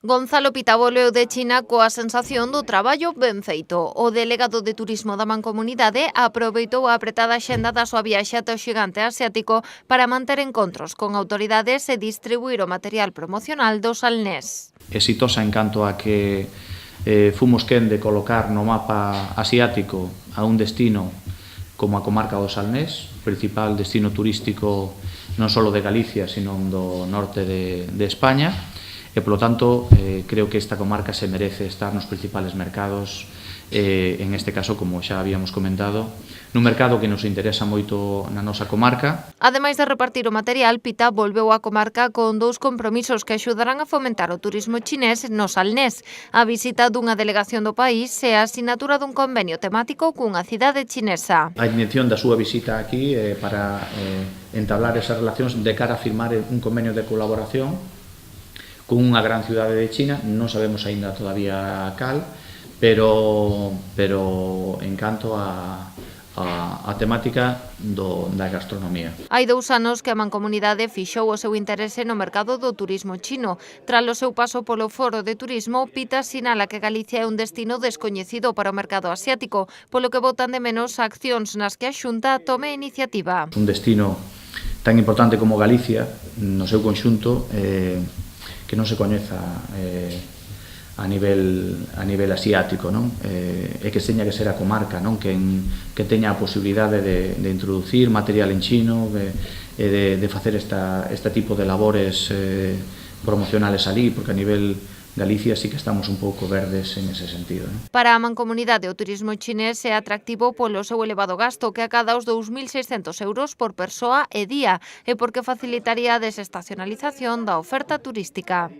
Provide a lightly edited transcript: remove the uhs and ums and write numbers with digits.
Gonzalo Pita volveu de China coa sensación do traballo ben feito. O delegado de turismo da Mancomunidade aproveitou a apretada xenda da súa viaxe ata o xigante asiático para manter encontros con autoridades e distribuir o material promocional do Salnés. Exitosa en canto a que fomos quen de colocar no mapa asiático a un destino como a comarca do Salnés, principal destino turístico non só de Galicia, sino do norte de España, e, polo tanto, creo que esta comarca se merece estar nos principales mercados, en este caso, como xa habíamos comentado, nun mercado que nos interesa moito na nosa comarca. Ademais de repartir o material, Pita volveu á comarca con 2 compromisos que axudarán a fomentar o turismo chinés no Salnés: a visita dunha delegación do país e a asinatura dun convenio temático cunha cidade chinesa. A intención da súa visita aquí é para entablar esas relacións de cara a firmar un convenio de colaboración con unha gran cidade de China. Non sabemos aínda todavía cal, pero en canto a temática da gastronomía. Hai 2 anos que a Mancomunidade fixou o seu interese no mercado do turismo chino. Tras o seu paso polo Foro de Turismo, Pita sinala que Galicia é un destino descoñecido para o mercado asiático, polo que botan de menos accións nas que a Xunta tome iniciativa. Un destino tan importante como Galicia, no seu conxunto, que non se coñeza a nivel asiático, non? E que teña que ser a comarca, non? Que teña a posibilidade de introducir material en chino e de facer este tipo de labores promocionales alí, porque a nivel Galicia sí que estamos un pouco verdes en ese sentido, non? Para a Mancomunidade, o turismo chinés é atractivo polo seu elevado gasto, que acada os 2.600 euros por persoa e día, e porque facilitaría a desestacionalización da oferta turística.